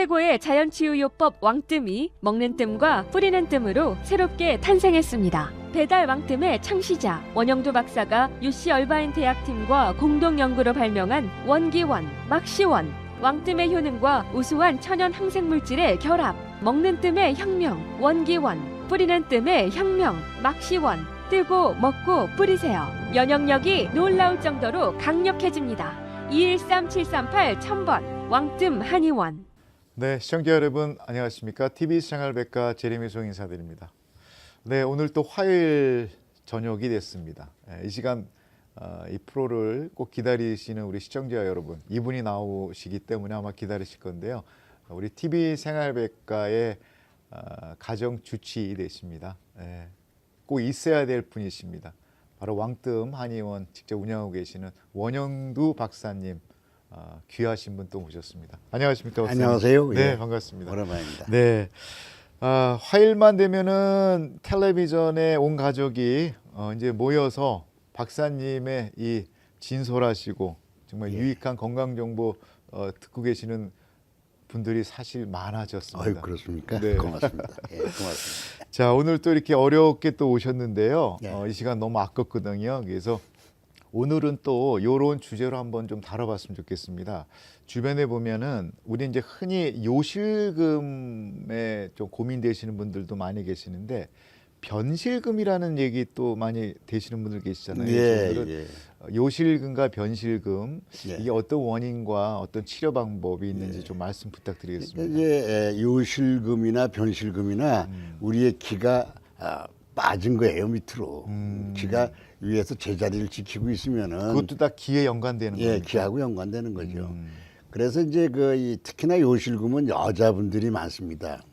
최고의 자연치유요법 왕뜸이 먹는 뜸과 뿌리는 뜸으로 새롭게 탄생했습니다. 배달 왕뜸의 창시자 원영도 박사가 UC 얼바인 대학팀과 공동 연구로 발명한 원기원, 막시원, 왕뜸의 효능과 우수한 천연 항생물질의 결합, 먹는 뜸의 혁명, 원기원, 뿌리는 뜸의 혁명, 막시원. 뜨고 먹고 뿌리세요. 면역력이 놀라울 정도로 강력해집니다. 213-738-1000번 왕뜸 한의원. 네, 시청자 여러분 안녕하십니까? TV 생활백과 제레미송 인사드립니다. 네, 오늘 또 화요일 저녁이 됐습니다. 이 시간 이 프로를 꼭 기다리시는 우리 시청자 여러분, 이분이 나오시기 때문에 아마 기다리실 건데요. 우리 TV 생활백과의 가정 주치 되십니다. 꼭 있어야 될 분이십니다. 바로 왕뜸 한의원 직접 운영하고 계시는 원영두 박사님, 귀하신 분 또 모셨습니다. 안녕하십니까? 박사님. 안녕하세요. 네, 예. 반갑습니다. 오랜만입니다. 네, 화요일만 되면은 텔레비전에 온 가족이 이제 모여서 박사님의 이 진솔하시고 정말 유익한 건강 정보 듣고 계시는 분들이 사실 많아졌습니다. 아유, 그렇습니까? 네. 고맙습니다. 예, 고맙습니다. 자, 오늘 또 이렇게 어렵게 또 오셨는데요. 네. 이 시간 너무 아깝거든요. 그래서 오늘은 또 이런 주제로 한번 좀 다뤄봤으면 좋겠습니다. 주변에 보면은 우리 이제 흔히 요실금에 좀 고민되시는 분들도 많이 계시는데 변실금이라는 얘기 또 많이 되시는 분들 계시잖아요. 예, 오늘은 예. 요실금과 변실금 예. 이게 어떤 원인과 어떤 치료 방법이 있는지 좀 말씀 부탁드리겠습니다. 이제 요실금이나 변실금이나 우리의 기가 빠진 거예요, 밑으로. 기가 위에서 제자리를 지키고 있으면은 그것도 다 기에 연관되는 거예요. 예, 기하고 연관되는 거죠. 그래서 이제 특히나 요실금은 여자분들이 많습니다.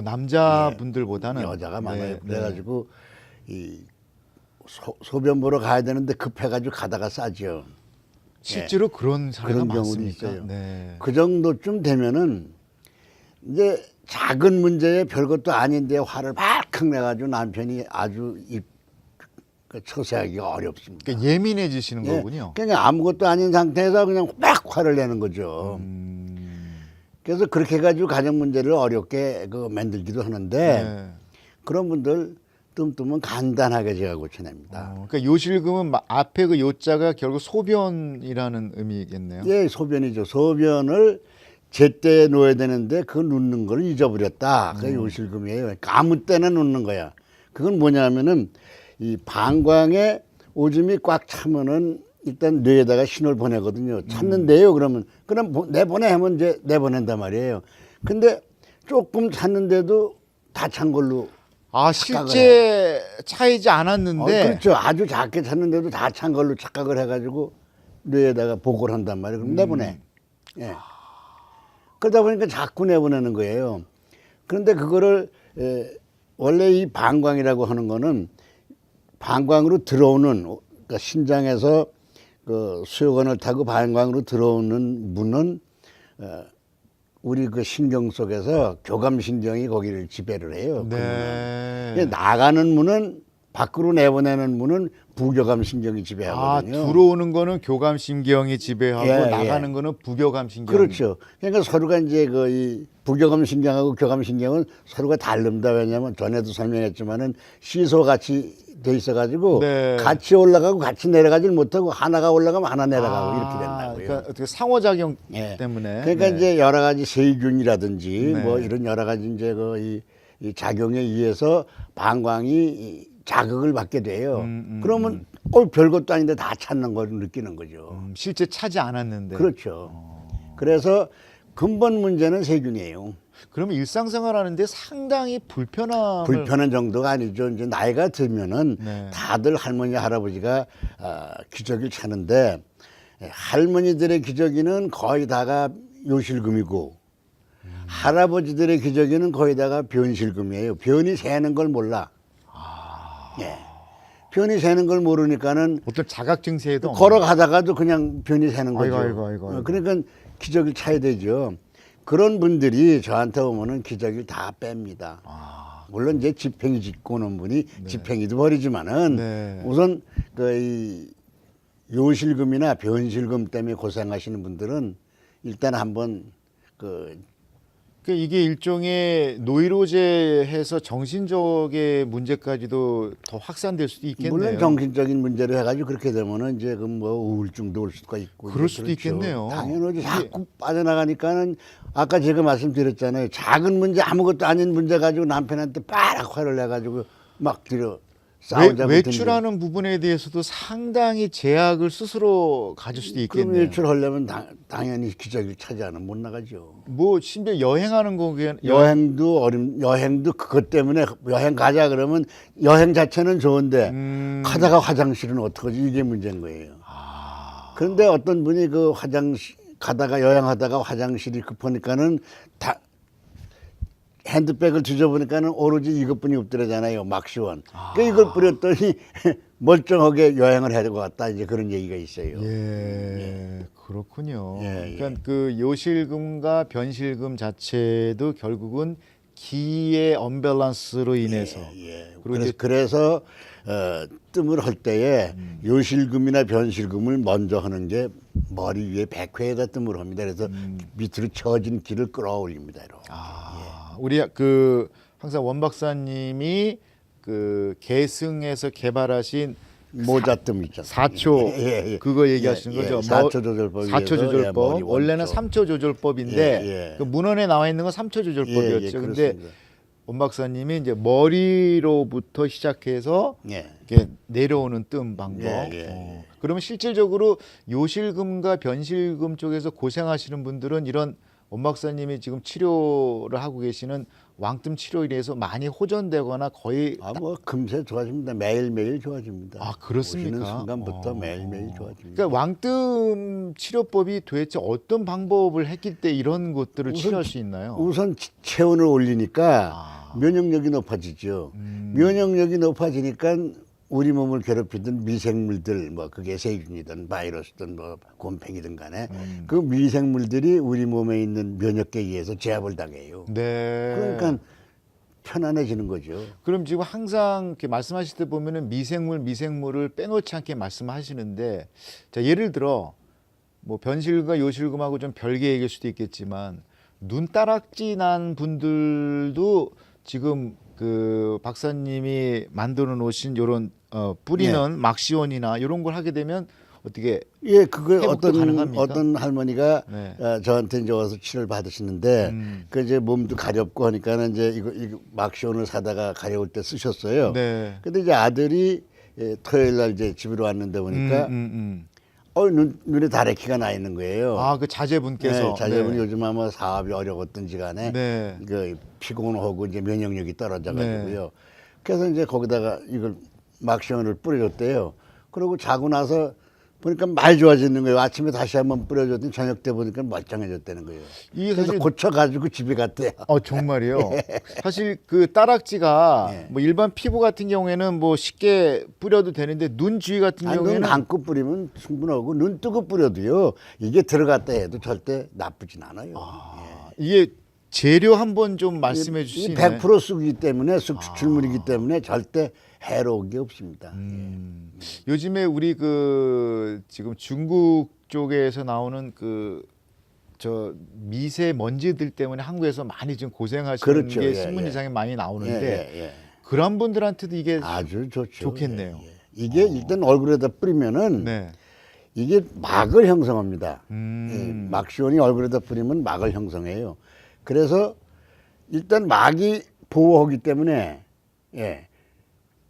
남자분들보다는 여자가 많아요. 네, 그래가지고 이 소변 보러 가야 되는데 급해가지고 가다가 싸죠. 실제로 그런 사례가 그런 경우도 많습니까? 있어요. 네. 그 정도쯤 되면은 이제 작은 문제에 별것도 아닌데 화를 발칵 내가지고 남편이 아주 처세하기가 어렵습니다. 그러니까 예민해지시는 예, 거군요. 그냥 아무것도 아닌 상태에서 그냥 막 화를 내는 거죠. 그래서 그렇게 해가지고 가정 문제를 어렵게 만들기도 하는데 네. 그런 분들 뜸뜸은 간단하게 제가 고쳐냅니다. 그러니까 요실금은 앞에 그 요자가 결국 소변이라는 의미겠네요. 예, 소변이죠. 소변을 제때 놓아야 되는데 그 놓는 걸 잊어버렸다. 그게 요실금이에요. 그러니까 아무 때나 놓는 거야. 그건 뭐냐면은 이 방광에 오줌이 꽉 차면은 일단 뇌에다가 신호를 보내거든요. 찾는데요. 그러면 그럼 내보내 하면 이제 내보낸단 말이에요. 근데 조금 찾는데도 다 찬 걸로. 실제 차이지 않았는데. 그렇죠. 아주 작게 찾는데도 다 찬 걸로 착각을 해가지고 뇌에다가 보고를 한단 말이에요. 그럼 내보내. 예. 그러다 보니까 자꾸 내보내는 거예요. 그런데 그거를 원래 이 방광이라고 하는 거는 방광으로 들어오는, 그러니까 신장에서 그 수요관을 타고 방광으로 들어오는 문은 우리 그 신경 속에서 교감신경이 거기를 지배를 해요. 네. 그 문은. 나가는 문은, 밖으로 내보내는 문은 부교감신경이 지배하거든요. 들어오는 거는 교감신경이 지배하고 예, 나가는 예. 거는 부교감신경. 그렇죠. 그러니까 서로가 이제 이 부교감신경하고 교감신경은 서로가 다릅니다. 왜냐하면 전에도 설명했지만은 시소 같이 돼 있어가지고 네. 같이 올라가고 같이 내려가질 못하고 하나가 올라가면 하나 내려가고 이렇게 된다고요. 그러니까 어떻게 상호작용 예. 때문에. 그러니까 네. 이제 여러 가지 세균이라든지 네. 뭐 이런 여러 가지 이제 이 작용에 의해서 방광이 자극을 받게 돼요. 그러면 별것도 아닌데 다 찾는 걸 느끼는 거죠. 실제 차지 않았는데. 그렇죠. 그래서 근본 문제는 세균이에요. 그러면 일상생활하는데 상당히 불편한 정도가 아니죠. 이제 나이가 들면은 네. 다들 할머니 할아버지가 기저귀를 차는데 할머니들의 기저귀는 거의 다가 요실금이고 할아버지들의 기저귀는 거의 다가 변실금이에요. 변이 새는 걸 몰라. 예. 변이 새는 걸 모르니까는 어떤 자각 증세에도 걸어가다가도 그냥 변이 새는 거죠. 아이고. 그러니까 기저귀를 차야 되죠. 그런 분들이 저한테 오면은 기저귀를 다 뺍니다. 물론 이제 지팽이 짚고 오는 분이 지팽이도 버리지만은 네. 우선 이 요실금이나 변실금 때문에 고생하시는 분들은 일단 한번 그러니까 이게 일종의 노이로제해서 정신적의 문제까지도 더 확산될 수도 있겠네요. 물론 정신적인 문제로 해가지고 그렇게 되면은 이제 그 뭐 우울증도 올 수가 있고. 그럴 수도 그렇죠. 있겠네요. 당연하지. 자꾸 빠져나가니까는 아까 제가 말씀드렸잖아요. 작은 문제 아무것도 아닌 문제 가지고 남편한테 빠락 화를 내가지고 막 들여 싸우자고. 외출하는 부분에 대해서도 상당히 제약을 스스로 가질 수도 그럼 있겠네요. 외출하려면 당연히 기저귀를 차지 않으면 못 나가죠. 뭐 심지어 여행하는 거기엔 여행도 그것 때문에 여행 가자 그러면 여행 자체는 좋은데 가다가 화장실은 어떡하지 이게 문제인 거예요. 그런데 어떤 분이 그 화장실 가다가 여행하다가 화장실이 급하니까는 다 핸드백을 뒤져보니까는 오로지 이것뿐이 없더라잖아요. 막시원. 그러니까 이걸 뿌렸더니 멀쩡하게 여행을 해야 될 것 같다. 이제 그런 얘기가 있어요. 예, 그렇군요. 예, 그러니까 그 요실금과 변실금 자체도 결국은 기의 언밸런스로 인해서 예. 그리고 이제 그래서 뜸을 할 때에 요실금이나 변실금을 먼저 하는 게 머리 위에 백회에다 뜸을 합니다. 그래서 밑으로 처진 기를 끌어올립니다. 이렇게. 우리 그 항상 원 박사님이 그 계승에서 개발하신 모자뜸 있잖아요. 4초 예. 그거 얘기하시는 거죠. 4초 조절법. 4초 조절법. 원래는 3초 조절법인데 그 문헌에 나와 있는 건 3초 조절법이었죠. 근데 원 박사님이 이제 머리로부터 시작해서 이렇게 내려오는 뜸 방법. 그러면 실질적으로 요실금과 변실금 쪽에서 고생하시는 분들은 이런 원 박사님이 지금 치료를 하고 계시는 왕뜸 치료에 대해서 많이 호전되거나 거의 뭐 금세 좋아집니다. 매일매일 좋아집니다. 그렇습니까? 오시는 순간부터 매일매일 좋아집니다. 그러니까 왕뜸 치료법이 도대체 어떤 방법을 했기 때 이런 것들을 치료할 수 있나요? 우선 체온을 올리니까 면역력이 높아지죠. 면역력이 높아지니까 우리 몸을 괴롭히던 미생물들, 뭐 그게 세균이든 바이러스든 뭐 곰팡이든 간에 그 미생물들이 우리 몸에 있는 면역계에 의해서 제압을 당해요. 네. 그러니까 편안해지는 거죠. 그럼 지금 항상 이렇게 말씀하실 때 보면은 미생물을 빼놓지 않게 말씀하시는데, 자 예를 들어 뭐 변실금과 요실금하고 좀 별개 얘기일 수도 있겠지만 눈따락지 난 분들도 지금 그 박사님이 만들어 놓으신 요런 뿌리는 막시원이나 이런 걸 하게 되면 어떻게 그걸 회복도 가능합니까? 어떤 할머니가 네. 저한테 이제 와서 치료를 받으시는데 그 이제 몸도 가렵고 하니까는 이제 이거 막시온을 사다가 가려울 때 쓰셨어요. 네. 근데 이제 아들이 토요일 날 이제 집으로 왔는데 보니까 눈에 다래키가 나 있는 거예요. 그 자제분께서 자제분이 요즘 아마 사업이 어려웠던지 간에 그 피곤하고 이제 면역력이 떨어져가지고요. 그래서 이제 거기다가 이걸 막시온을 뿌려줬대요. 그러고 자고 나서 보니까 많이 좋아지는 거예요. 아침에 다시 한번 뿌려줬더니 저녁 때 보니까 멀쩡해졌다는 거예요. 이게 그래서 사실 고쳐가지고 집에 갔대요. 정말이요. 사실 그 따락지가 뭐 일반 피부 같은 경우에는 뭐 쉽게 뿌려도 되는데 눈 주위 같은 눈 경우에는 감고 뿌리면 충분하고 눈 뜨고 뿌려도요. 이게 들어갔다 해도 절대 나쁘진 않아요. 이게 재료 한번 좀 말씀해 주실 수 있나요? 100% 쑥이기 때문에 쑥 추출물이기 때문에 절대 해로운 게 없습니다. 요즘에 우리 그 지금 중국 쪽에서 나오는 그 저 미세먼지들 때문에 한국에서 많이 지금 고생하시는 게 신문지상에 많이 나오는데 그런 분들한테도 이게 아주 좋겠네요. 이게 일단 얼굴에다 뿌리면은 이게 막을 형성합니다. 막시온이 얼굴에다 뿌리면 막을 형성해요. 그래서 일단 막이 보호하기 때문에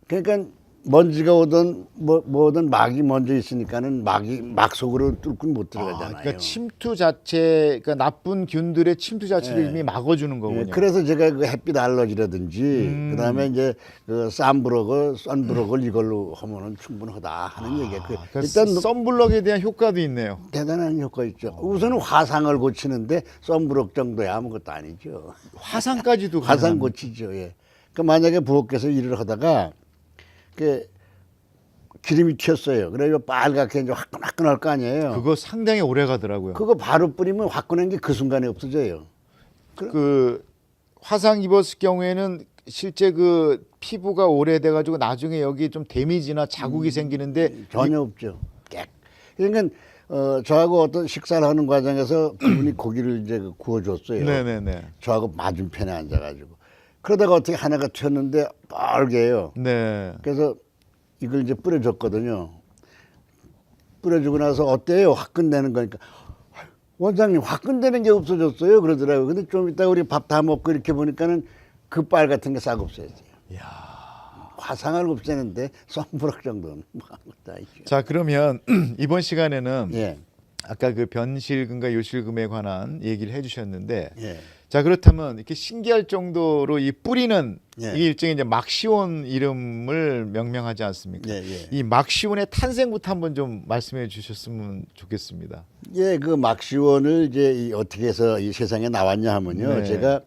그러니까 먼지가 오든 뭐든 막이 먼저 있으니까는 막 속으로 뚫고 못 들어가잖아요. 그러니까 침투 자체, 그러니까 나쁜 균들의 침투 자체를 이미 막아주는 거군요. 그래서 제가 그 햇빛 알러지라든지 그다음에 이제 그 선블럭을 이걸로 하면은 충분하다 하는 얘기예요. 그러니까 일단 선블럭에 대한 효과도 있네요. 대단한 효과 있죠. 우선은 화상을 고치는데 선블럭 정도야 아무것도 아니죠. 화상까지도 화상 고치죠. 그러니까 만약에 부엌에서 일을 하다가 그 기름이 튀었어요. 그래서 빨갛게 이제 화끈화끈할 거 아니에요. 그거 상당히 오래 가더라고요. 그거 바로 뿌리면 화끈한 게 그 순간에 없어져요. 그 화상 입었을 경우에는 실제 그 피부가 오래돼 가지고 나중에 여기 좀 데미지나 자국이 생기는데 전혀 없죠. 그러니까 저하고 어떤 식사를 하는 과정에서 그분이 고기를 이제 구워줬어요. 네네네. 저하고 맞은편에 앉아가지고. 그러다가 어떻게 하나가 튀었는데 빨개요. 네. 그래서 이걸 이제 뿌려줬거든요. 뿌려주고 나서 어때요? 화끈내는 거니까. 원장님 화끈대는 게 없어졌어요. 그러더라고요. 근데 좀 이따 우리 밥 다 먹고 이렇게 보니까는 그 빨 같은 게 싹 없어졌어요. 이야. 화상을 없애는데 썬브럭 정도는 뭐 아무것도 아니죠. 자, 그러면 이번 시간에는 예, 아까 그 변실금과 요실금에 관한 얘기를 해주셨는데, 예. 자, 그렇다면 이렇게 신기할 정도로 이 뿌리는 예. 이게 일종의 이제 막시온 이름을 명명하지 않습니까? 예, 예. 이 막시온의 탄생부터 한번 좀 말씀해 주셨으면 좋겠습니다. 예, 그 막시원을 이제 어떻게 해서 이 세상에 나왔냐 하면요. 네. 제가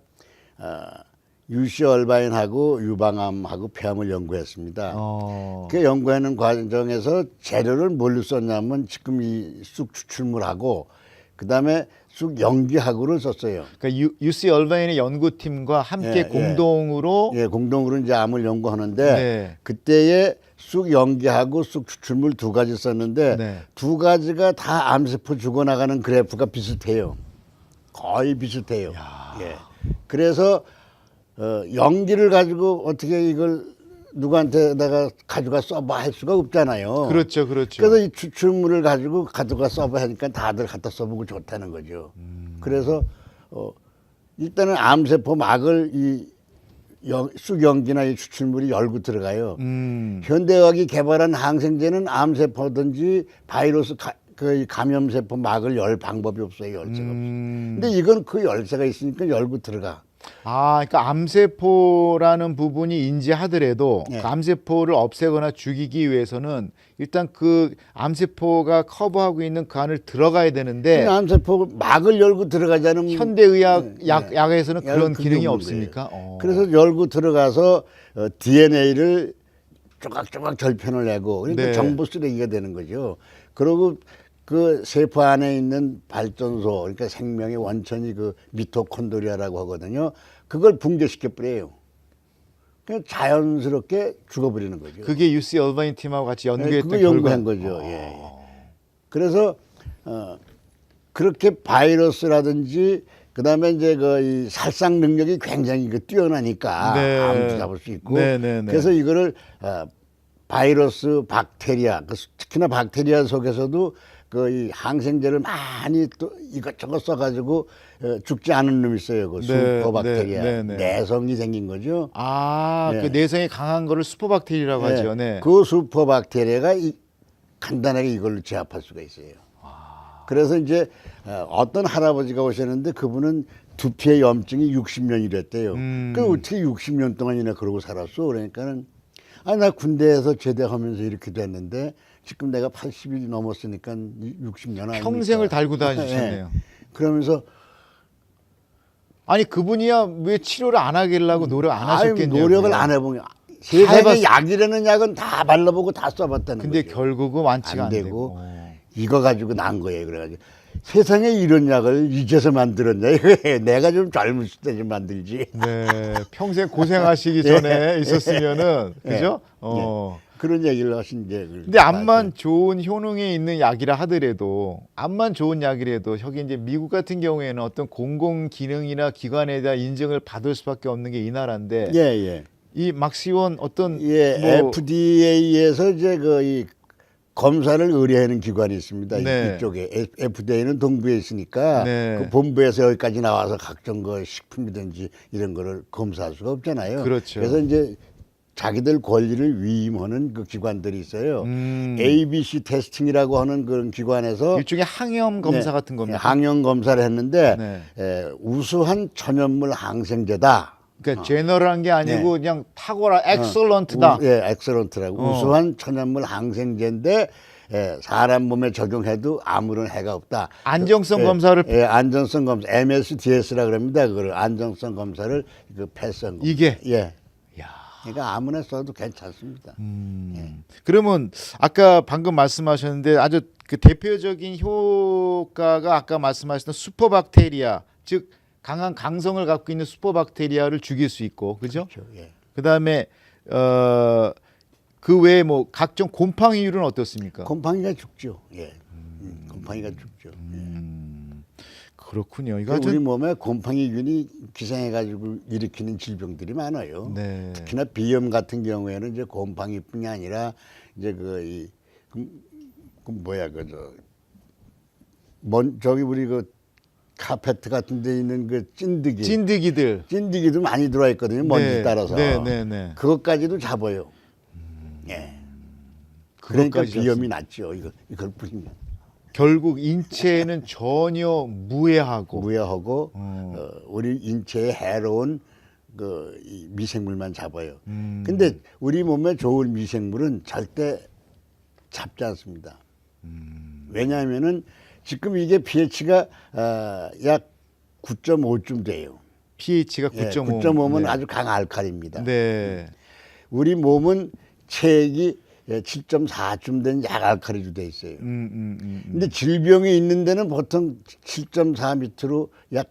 유시 얼바인하고 유방암하고 폐암을 연구했습니다. 그 연구하는 과정에서 재료를 뭘로 썼냐면 지금 이 쑥 추출물하고 그다음에 쑥 연기하고를 썼어요. 그러니까 UC 얼바인의 연구팀과 함께 예, 공동으로 예, 공동으로 이제 암을 연구하는데 네. 그때에 쑥 연기하고 쑥 추출물 두 가지 썼는데 네. 두 가지가 다 암세포 죽어나가는 그래프가 비슷해요. 거의 비슷해요. 예. 그래서 연기를 가지고 어떻게 이걸 누구한테다가 가져가 써봐 할 수가 없잖아요. 그렇죠, 그렇죠. 그래서 이 추출물을 가지고 가져가 써봐 하니까 다들 갖다 써보고 좋다는 거죠. 그래서 일단은 암세포 막을 이 쑥연기나 이 추출물이 열고 들어가요. 현대의학이 개발한 항생제는 암세포든지 바이러스 그 감염세포 막을 열 방법이 없어요. 열쇠가 없어요. 근데 이건 그 열쇠가 있으니까 열고 들어가. 아, 그러니까 암세포라는 부분이 인지하더라도 예. 그 암세포를 없애거나 죽이기 위해서는 일단 그 암세포가 커버하고 있는 그 안을 들어가야 되는데 암세포 막을 열고 들어가자는 현대의학 약에서는 야, 그런 그게 기능이 없는 없습니까? 그래서 열고 들어가서 DNA를 조각조각 절편을 내고 그러니까 네. 정보 쓰레기가 되는 거죠. 그리고 그 세포 안에 있는 발전소 그러니까 생명의 원천이 그 미토콘드리아라고 하거든요. 그걸 붕괴시켜 버려요. 그냥 자연스럽게 죽어버리는 거죠. 그게 UC 얼바인 팀하고 같이 연구했던 그거 결과. 연구한 거죠. 예. 그래서 그렇게 바이러스라든지 그다음에 이제 그 이 살상 능력이 굉장히 그 뛰어나니까 네. 암도 잡을 수 있고 네, 네, 네. 그래서 이거를 바이러스, 박테리아, 특히나 박테리아 속에서도 그 이 항생제를 많이 또 이것저것 써가지고 죽지 않은 놈이 있어요. 그 네, 슈퍼박테리아 네, 네, 네. 내성이 생긴 거죠. 아, 네. 그 내성이 강한 거를 슈퍼박테리아라고 하죠. 네. 그 슈퍼박테리아가 간단하게 이걸로 제압할 수가 있어요. 그래서 이제 어떤 할아버지가 오셨는데 그분은 두피의 염증이 60년이랬대요. 그 어떻게 60년 동안이나 그러고 살았어? 그러니까는 나 군대에서 제대하면서 이렇게 됐는데 지금 내가 80일이 넘었으니까 60년 아닙니까? 평생을 달고 다니셨네요. 그러면서 아니 그분이야 왜 치료를 안 하겠다고 노력 안 하셨겠냐고요. 노력을 안 해보면 세상에 해봤- 약이라는 약은 다 발라보고 다 써봤다는 근데 거죠. 결국은 완치가 안 안 되고 되고. 이거 가지고 난 거예요. 그래가지고 세상에 이런 약을 이제서 만들었냐? 내가 좀 젊었을 때 좀 만들지. 네, 평생 고생하시기 전에 있었으면은 그죠? 그런 얘기를 하신 이제. 근데 암만 좋은 효능이 있는 약이라 하더라도 암만 좋은 약이라도 저기 이제 미국 같은 경우에는 어떤 공공 기능이나 기관에 대한 인증을 받을 수밖에 없는 게 이 나라인데 예. 이 막시원 어떤 예, 뭐 FDA에서 이제 이 검사를 의뢰하는 기관이 있습니다. 네. 이쪽에 FDA는 동부에 있으니까 네. 그 본부에서 여기까지 나와서 각종 그 식품이든지 이런 거를 검사할 수가 없잖아요. 그렇죠. 그래서 이제 자기들 권리를 위임하는 그 기관들이 있어요. ABC 테스팅이라고 하는 그런 기관에서 일종의 항염 검사 같은 겁니다. 항염 검사를 했는데 네. 우수한 천연물 항생제다. 그러니까 제너럴한 게 아니고 그냥 탁월한 엑설런트다. 예, 엑설런트라고 우수한 천연물 항생제인데 사람 몸에 적용해도 아무런 해가 없다. 안정성 검사를 안정성 검사 MSDS라 그럽니다. 그걸 안정성 검사를 그 패스한 거. 이게 예. 야. 그러니까 아무나 써도 괜찮습니다. 그러면 아까 방금 말씀하셨는데 아주 그 대표적인 효과가 아까 말씀하셨던 슈퍼박테리아 즉 강한 강성을 갖고 있는 슈퍼박테리아를 죽일 수 있고 그죠? 그렇죠. 예. 그다음에 그 외에 뭐 각종 곰팡이율은 어떻습니까? 곰팡이가 죽죠. 예. 곰팡이가 죽죠. 그렇군요. 이거 우리 몸에 곰팡이균이 기생해가지고 일으키는 질병들이 많아요. 네. 특히나 비염 같은 경우에는 이제 곰팡이뿐이 아니라 이제 저기 우리 그 카페트 같은 데 있는 그 찐득이도 많이 들어와 있거든요. 먼지 네. 따라서. 네. 그것까지도 잡아요. 예. 그러니까 그것까지 비염이 낫죠. 이걸 뿌리면. 결국 인체에는 전혀 무해하고 무해하고 우리 인체에 해로운 이 미생물만 잡아요. 근데 우리 몸에 좋은 미생물은 절대 잡지 않습니다. 왜냐하면은 지금 이게 pH가 약 9.5쯤 돼요. pH가 9.5. 9.5면 네. 아주 강알칼입니다. 네. 우리 몸은 체액이 7.4쯤 된 약알칼리로 돼 있어요. 근데 질병이 있는 데는 보통 7.4 밑으로 약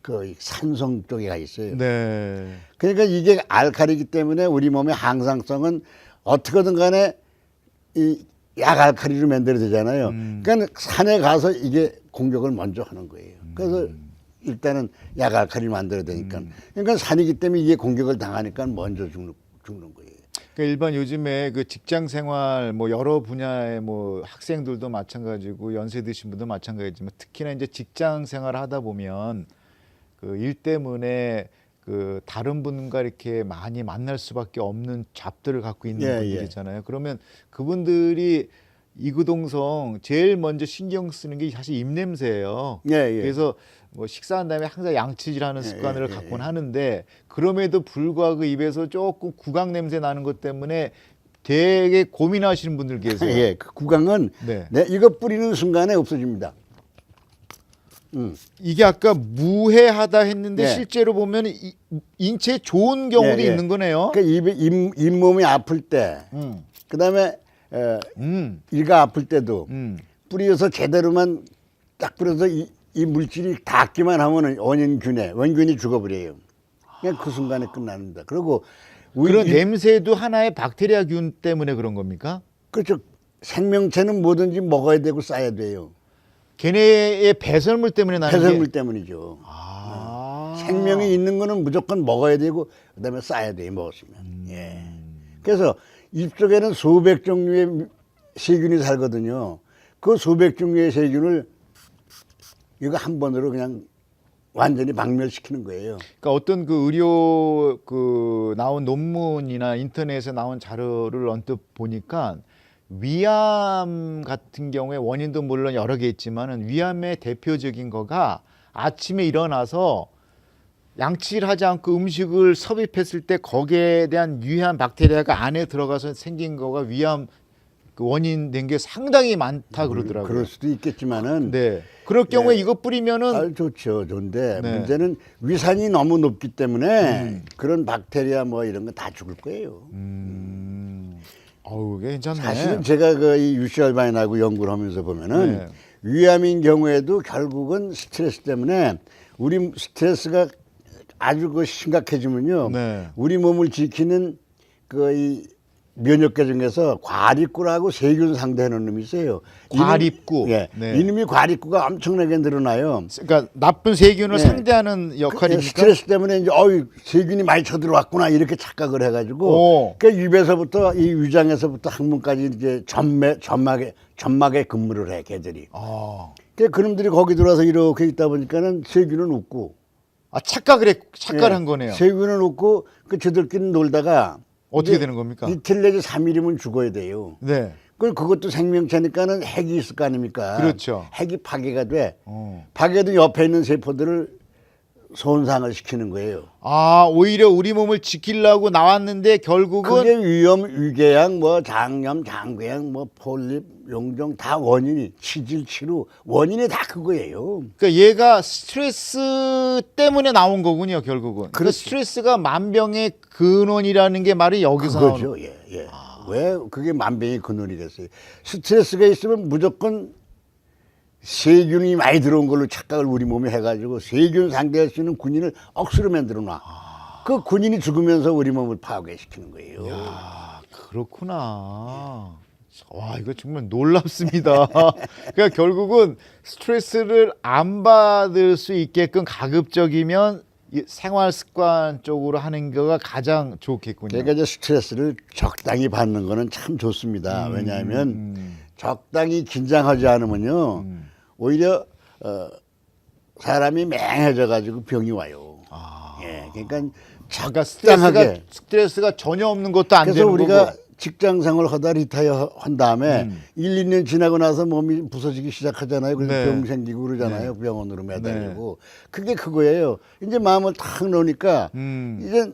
그 산성 쪽에 가 있어요. 네. 그러니까 이게 알칼리이기 때문에 우리 몸의 항상성은 어떻게든 간에 이 약알칼리로 만들어야 되잖아요. 그러니까 산에 가서 이게 공격을 먼저 하는 거예요. 그래서 일단은 약알칼리 만들어야 되니까. 그러니까 산이기 때문에 이게 공격을 당하니까 먼저 죽는 거예요. 그러니까 일반 요즘에 그 직장 생활 뭐 여러 분야의 뭐 학생들도 마찬가지고 연세 드신 분도 마찬가지지만 특히나 이제 직장 생활을 하다 보면 그 일 때문에 그 다른 분과 이렇게 많이 만날 수밖에 없는 잡들을 갖고 있는 분들이잖아요. 그러면 그분들이 이구동성 제일 먼저 신경 쓰는 게 사실 입냄새예요. 그래서 뭐 식사한 다음에 항상 양치질하는 습관을 갖곤 하는데 그럼에도 불구하고 입에서 조금 구강 냄새 나는 것 때문에 되게 고민하시는 분들 계세요. 예, 그 구강은 네. 이거 뿌리는 순간에 없어집니다. 이게 아까 무해하다 했는데 네. 실제로 보면 인체에 좋은 경우도 있는 거네요. 그러니까 잇몸이 아플 때, 그다음에 이가 아플 때도 뿌려서 제대로만 딱 뿌려서 이 물질이 닿기만 하면은 원균이 죽어버려요. 그냥 그 순간에 끝납니다. 그리고 그런 냄새도 하나의 박테리아균 때문에 그런 겁니까? 그렇죠. 생명체는 뭐든지 먹어야 되고 싸야 돼요. 걔네의 배설물 때문에 나는 배설물 게... 때문이죠. 생명이 있는 거는 무조건 먹어야 되고 그다음에 싸야 돼요. 먹었으면. 예. 그래서 입속에는 수백 종류의 세균이 살거든요. 그 수백 종류의 세균을 이거 한 번으로 그냥 완전히 박멸시키는 거예요. 그러니까 어떤 그 의료 그 나온 논문이나 인터넷에 나온 자료를 언뜻 보니까 위암 같은 경우에 원인도 물론 여러 개 있지만은 위암의 대표적인 거가 아침에 일어나서 양치를 하지 않고 음식을 섭입했을 때 거기에 대한 유해한 박테리아가 안에 들어가서 생긴 거가 위암 그 원인 된 게 상당히 많다 그러더라고요. 그럴 수도 있겠지만은 네. 그럴 경우에 이거 뿌리면은 좋죠. 좋은데 네. 문제는 위산이 너무 높기 때문에 그런 박테리아 뭐 이런 거 다 죽을 거예요. 어우, 괜찮네. 사실은 제가 이 UC 얼바인하고 연구를 하면서 보면은 위암인 경우에도 결국은 스트레스 때문에 우리 스트레스가 아주 심각해지면요. 우리 몸을 지키는 이 면역계 중에서 과립구라고 세균 상대하는 놈이 있어요. 과립구. 이놈이 과립구가 엄청나게 늘어나요. 그러니까 나쁜 세균을 상대하는 역할입니까? 스트레스 때문에 이제 세균이 많이 쳐들어왔구나 이렇게 착각을 해가지고 그러니까 입에서부터 이 위장에서부터 항문까지 이제 점막에 근무를 해 걔들이. 그러니까 그놈들이 거기 들어와서 이렇게 있다 보니까는 세균은 웃고. 착각을 한 거네요. 세균은 웃고 저들끼리 놀다가 어떻게 되는 겁니까? 이틀 내지 3일이면 죽어야 돼요. 네. 그것도 생명체니까는 핵이 있을 거 아닙니까? 그렇죠. 핵이 파괴가 돼. 파괴된 옆에 있는 세포들을 손상을 시키는 거예요. 오히려 우리 몸을 지키려고 나왔는데 결국은 그게 위염, 위궤양, 뭐 장염, 장궤양, 뭐 폴립, 용종 다 원인이 치질치루 원인이 다 그거예요. 그러니까 얘가 스트레스 때문에 나온 거군요, 결국은. 그러니까 스트레스가 만병의 근원이라는 게 말이 여기서 그거죠. 나오는. 예. 왜 그게 만병의 근원이 됐어요? 스트레스가 있으면 무조건 세균이 많이 들어온 걸로 착각을 우리 몸에 해가지고 세균 상대할 수 있는 군인을 억수로 만들어 놔. 그 군인이 죽으면서 우리 몸을 파괴시키는 거예요. 그렇구나. 와, 이거 정말 놀랍습니다. 그러니까 결국은 스트레스를 안 받을 수 있게끔 가급적이면 이 생활 습관 쪽으로 하는 거가 가장 좋겠군요. 그러니까 이제 스트레스를 적당히 받는 거는 참 좋습니다. 왜냐하면 적당히 긴장하지 않으면요 오히려 사람이 맹해져 가지고 병이 와요. 예, 그러니까 그러니까 적당하게. 스트레스가 전혀 없는 것도 안 그래서 되는 우리가 거고. 직장 생활 하다 리타이어 한 다음에 1, 2년 지나고 나서 몸이 부서지기 시작하잖아요. 그래서 네. 병 생기고 그러잖아요. 병원으로 매달리고. 그게 그거예요. 이제 마음을 탁 놓으니까 이제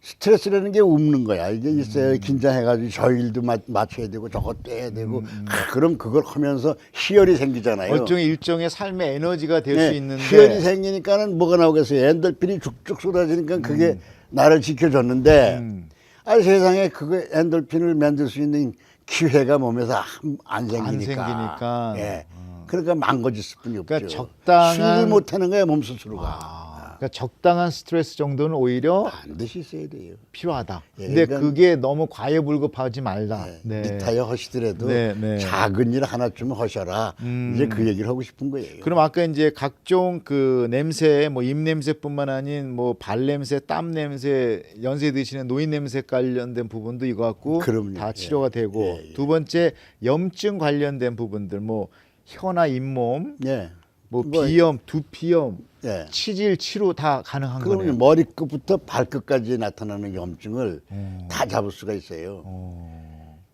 스트레스라는 게 없는 거야. 이게 있어요. 긴장해가지고 저 일도 맞춰야 되고 저것도 해야 되고 그럼 그걸 하면서 희열이 생기잖아요. 일종의 삶의 에너지가 될 수 네, 있는데 희열이 생기니까는 뭐가 나오겠어요. 엔돌핀이 쭉쭉 쏟아지니까 그게 나를 지켜줬는데 아 세상에 그거 엔돌핀을 만들 수 있는 기회가 몸에서 안 생기니까. 안 생기니까. 예. 그러니까 망가질 뿐이 없죠. 그러니까 적당한- 수를 못하는 거야 몸 스스로가. 그러니까 적당한 스트레스 정도는 오히려 반드시 있어야 돼요. 필요하다. 예, 근데 그러니까- 그게 너무 과유불급하지 말라. 네. 리타이어 하시더라도 네, 네. 작은 일 하나쯤 하셔라. 이제 그 얘기를 하고 싶은 거예요. 그럼 아까 이제 각종 그 냄새, 뭐 입 냄새뿐만 아닌 뭐 발 냄새, 땀 냄새, 연세 드시는 노인 냄새 관련된 부분도 이거 갖고 그럼요. 다 예. 치료가 되고 예, 예. 두 번째 염증 관련된 부분들, 뭐 혀나 잇몸, 예. 뭐 뭐, 비염, 두피염, 예. 치질 치료 다 가능한 그러면 거네요. 머리끝부터 발끝까지 나타나는 염증을 다 잡을 수가 있어요.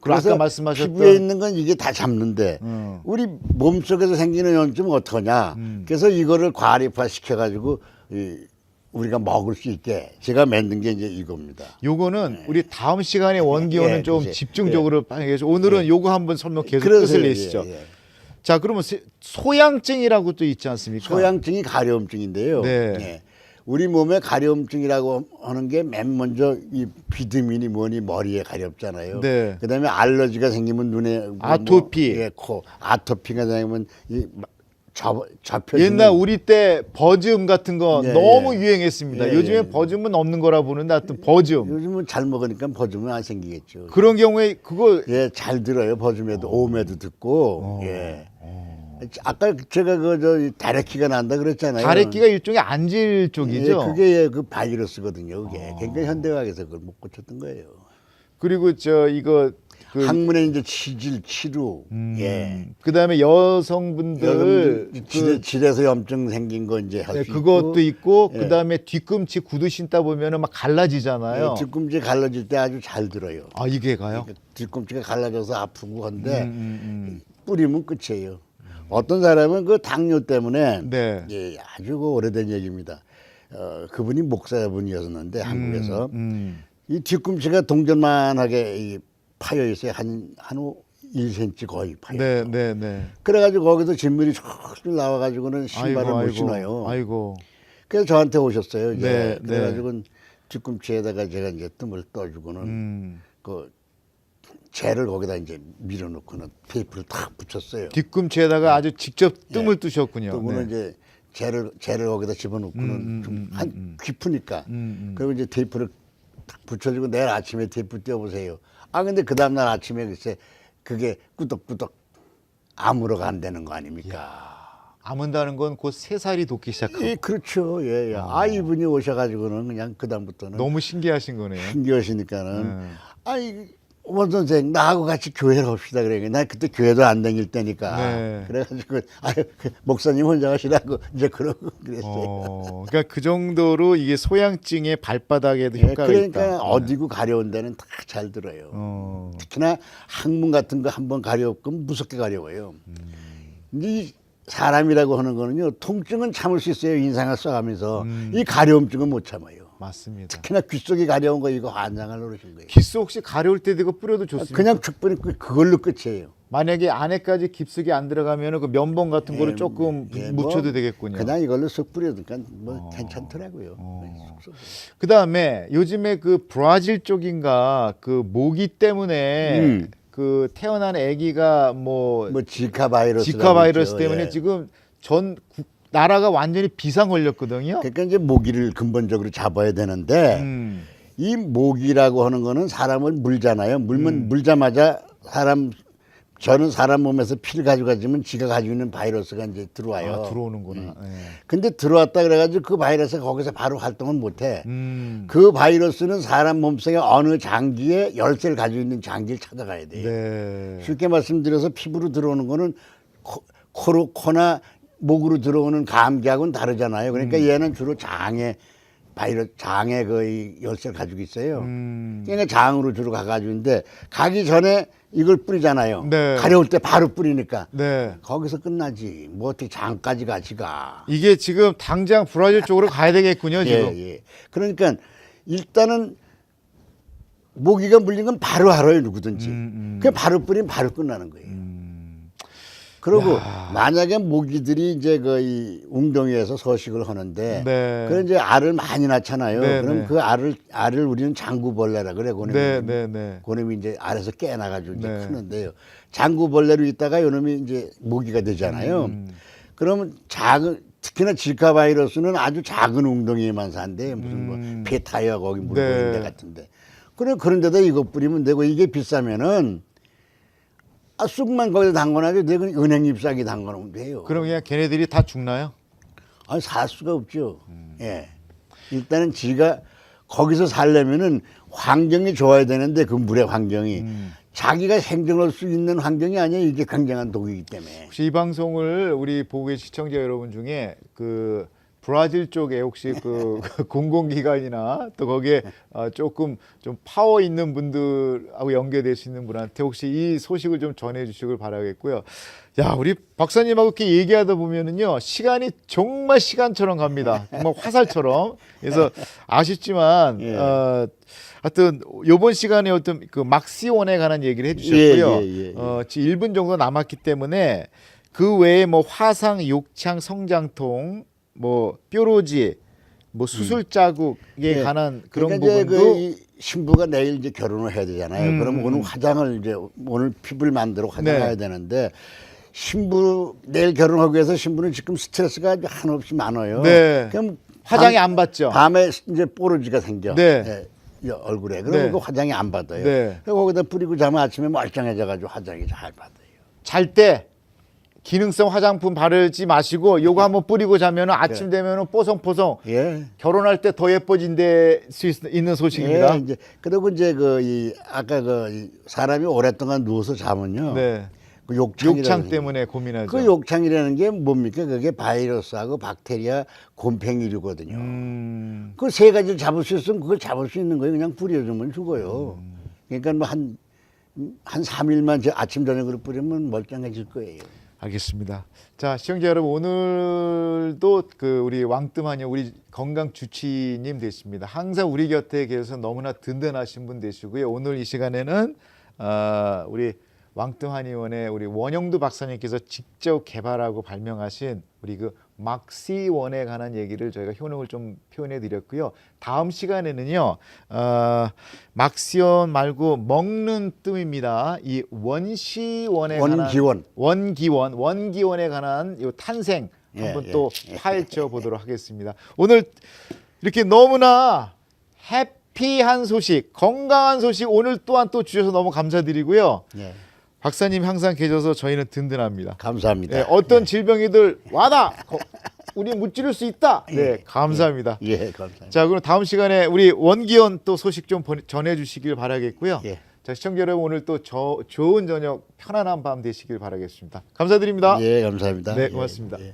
그리고 아까 그래서 말씀하셨던 피부에 있는 건 이게 다 잡는데 우리 몸속에서 생기는 염증은 어떡하냐. 그래서 이거를 과립화 시켜가지고 우리가 먹을 수 있게 제가 만든 게 이제 이겁니다. 요거는 우리 다음 시간에 원기호는 예, 좀 그치. 집중적으로 해서 오늘은 요거 한번 설명 계속 그래서 끝을 내시죠. 예, 예. 자, 그러면 소양증이라고 또 있지 않습니까? 소양증이 가려움증인데요. 네. 예. 우리 몸에 가려움증이라고 하는 게 맨 먼저 이 비타민이 뭐니 머리에 가렵잖아요. 네. 그다음에 알러지가 생기면 눈에 아토피. 예, 코 아토피가 생기면 이 접혀지는 옛날 우리 때 버즘 같은 거 예, 너무 예. 유행했습니다. 예, 요즘에 예. 버즘은 없는 거라 보는데 하여튼 버즘. 요즘은 잘 먹으니까 버즘은 안 생기겠죠. 그런 경우에 그거 예, 잘 들어요. 버즘에도 오음에도 듣고. 예. 아까 제가 그 다래끼가 난다 그랬잖아요. 다래끼가 일종의 안질 쪽이죠. 예, 그게 그 바이러스거든요. 그게. 그러니까 현대의학에서 그걸 못 고쳤던 거예요. 그리고 이거 그 학문에 이제 치질, 치루. 예. 그다음에 여성분들 여러분들 질에서 염증 생긴 거 이제 할 네, 수 그것도 있고. 있고 그다음에 뒤꿈치 구두 신다 보면은 막 갈라지잖아요. 예, 뒤꿈치 갈라질 때 아주 잘 들어요. 아, 이게 가요? 그러니까 뒤꿈치가 갈라져서 아프고 한데 뿌리면 끝이에요. 어떤 사람은 그 당뇨 때문에 네. 예, 아주 그 오래된 얘기입니다. 그분이 목사분이었는데 한국에서 이 뒤꿈치가 동전만하게 이 파여 있어요. 한 1cm 거의 파여. 네, 네, 네. 그래가지고 거기서 진물이 쭉 나와가지고는 신발을 못 신어요. 아이고. 그래서 저한테 오셨어요. 이제. 네, 그래가지고 뒤꿈치에다가 제가 이제 뜸을 떠주고는 그 젤을 거기다 이제 밀어놓고는 테이프를 탁 붙였어요. 뒤꿈치에다가 아주 직접 뜸을 뜨셨군요. 뜸은 네. 이제 젤을 거기다 집어넣고는 좀 한 깊으니까. 그리고 이제 테이프를 탁 붙여주고 내일 아침에 테이프 떼어보세요. 아 근데 그 다음날 아침에 글쎄 그게 꾸덕꾸덕 아무로 간다는 거 아닙니까? 아문다는 건 곧 새살이 돋기 시작하고. 예, 그렇죠. 예, 예. 아 이분이 오셔가지고는 그냥 그 다음부터는 너무 신기하신 거네요. 신기하시니까는 아이 원 선생 나하고 같이 교회를 합시다 그래. 나 그때 교회도 안 다닐 때니까. 네. 그래가지고 아유 그 목사님 혼자 하시라고 이제 그러고 그랬어요. 그러니까 그 정도로 이게 소양증의 발바닥에도 예, 효과가 그러니까 있다. 어디고 가려운 데는 다 잘 들어요. 특히나 항문 같은 거 한번 가려우면 무섭게 가려워요. 근데 이 사람이라고 하는 거는요 통증은 참을 수 있어요. 인상을 써가면서 이 가려움증은 못 참아요. 맞습니다. 특히나 귀 속이 가려운 거 이거 환장을 노리신 거예요. 기스 혹시 가려울 때 이거 뿌려도 좋습니다. 그냥 축분이 그걸로 끝이에요. 만약에 안에까지 깊숙이 안 들어가면 그 면봉 같은 거를 조금 묻혀도 뭐 되겠군요. 그냥 이걸로 쏙 뿌려니까 뭐 괜찮더라고요. 그 다음에 요즘에 그 브라질 쪽인가 그 모기 때문에 그 태어난 아기가 뭐 지카 바이러스 지카 바이러스 때문에 예. 지금 전 나라가 완전히 비상 걸렸거든요. 그러니까 이제 모기를 근본적으로 잡아야 되는데 이 모기라고 하는 거는 사람을 물잖아요. 물면 물자마자 저는 사람 몸에서 피를 가져가지면 지가 가지고 있는 바이러스가 이제 들어와요. 아, 들어오는구나. 네. 근데 들어왔다 그래가지고 그 바이러스가 거기서 바로 활동을 못해. 그 바이러스는 사람 몸속에 어느 장기에 열쇠를 가지고 있는 장기를 찾아가야 돼요. 네. 쉽게 말씀드려서 피부로 들어오는 거는 코나 목으로 들어오는 감기하고는 다르잖아요. 그러니까 얘는 주로 장에 그 열쇠를 가지고 있어요. 그러니까 장으로 주로 가가지고 있는데 가기 전에 이걸 뿌리잖아요. 네. 가려울 때 바로 뿌리니까 네. 거기서 끝나지. 뭐 어떻게 장까지 가지가. 이게 지금 당장 브라질 쪽으로 가야 되겠군요, 지금. 예. 그러니까 일단은 모기가 물린 건 바로 알아요, 누구든지. 그냥 바로 뿌리면 바로 끝나는 거예요. 그리고 만약에 모기들이 이제 이 웅덩이에서 서식을 하는데, 네. 그런 이제 알을 많이 낳잖아요. 네, 그럼 네. 그 알을 우리는 장구벌레라 그래. 네. 그놈이 이제 알에서 깨나가지고 이제 네. 크는데요. 장구벌레로 있다가 요놈이 이제 모기가 되잖아요. 그러면 특히나 지카 바이러스는 아주 작은 웅덩이에만 산대. 무슨 뭐 페타이어 거기 물고 네. 있는 데 같은데. 그런 데다 이거 뿌리면 되고 이게 비싸면은 쑥만 거기다 담궈놔도 되고 은행 잎사귀 담궈놓으면 돼요. 그럼 그냥 걔네들이 다 죽나요? 아니 살 수가 없죠. 예. 일단은 지가 거기서 살려면은 환경이 좋아야 되는데 그 물의 환경이 자기가 생존할 수 있는 환경이 아니야. 이게 굉장한 독이기 때문에. 혹시 이 방송을 우리 보고 계신 시청자 여러분 중에 그 브라질 쪽에 혹시 그 공공기관이나 또 거기에 조금 좀 파워 있는 분들하고 연계되시는 분한테 혹시 이 소식을 좀 전해주시길 바라겠고요. 야, 우리 박사님하고 이렇게 얘기하다 보면은요 시간이 정말 시간처럼 갑니다. 정말 화살처럼. 그래서 아쉽지만 예. 하여튼 요번 시간에 어떤 그 막시원에 관한 얘기를 해주셨고요. 예. 지금 1분 정도 남았기 때문에 그 외에 뭐 화상, 욕창, 성장통, 뭐 뾰루지, 뭐 수술 자국에 관한 그런 그러니까 부분도 이제 이 신부가 내일 이제 결혼을 해야 되잖아요. 그럼 오늘 화장을 이제 오늘 피부를 만들어 화장해야 네. 되는데 신부 내일 결혼하기 위해서 신부는 지금 스트레스가 한없이 많아요. 네. 그럼 화장이 안 받죠. 밤에 이제 뽀루지가 생겨. 네. 예, 이 얼굴에. 그러면 네. 그 화장이 안 받아요. 네. 그래서 거기다 뿌리고 자면 아침에 멀쩡해져가지고 화장이 잘 받아요. 잘 때 기능성 화장품 바르지 마시고 요거 한번 뿌리고 자면은 아침 되면은 뽀송뽀송. 예. 결혼할 때 더 예뻐진대 수 있는 소식입니다. 예, 이제 그리고 이제 아까 이 사람이 오랫동안 누워서 자면요. 네. 그 욕창 때문에 고민하죠. 그 욕창이라는 게 뭡니까? 그게 바이러스하고 박테리아 곰팡이류거든요. 그 세 가지를 잡을 수 있으면 그걸 잡을 수 있는 거예요. 그냥 뿌려주면 죽어요. 그러니까 뭐 한 3일만 아침 저녁으로 뿌리면 멀쩡해질 거예요. 알겠습니다. 자, 시청자 여러분, 오늘도 그 우리 왕뜸하녀 우리 건강 주치님 되십니다. 항상 우리 곁에 계셔서 너무나 든든하신 분 되시고요. 오늘 이 시간에는 우리 왕뜸한의원의 우리 원영두 박사님께서 직접 개발하고 발명하신 우리 그 막시원에 관한 얘기를 저희가 효능을 좀 표현해 드렸고요. 다음 시간에는요, 막시원 말고 먹는 뜸입니다. 이 원시원에 관한 원기원에 관한 이 탄생 한번 또 파헤쳐 보도록 하겠습니다. 오늘 이렇게 너무나 해피한 소식, 건강한 소식 오늘 또한 또 주셔서 너무 감사드리고요. 예. 박사님 항상 계셔서 저희는 든든합니다. 감사합니다. 네, 어떤 질병이들 와다 우리 무찌를 수 있다. 네, 감사합니다. 예, 감사합니다. 자, 그럼 다음 시간에 우리 원기원 또 소식 좀 전해주시길 바라겠고요. 예. 자, 시청자 여러분 오늘 또 좋은 저녁 편안한 밤 되시길 바라겠습니다. 감사드립니다. 예, 감사합니다. 네, 고맙습니다. 예.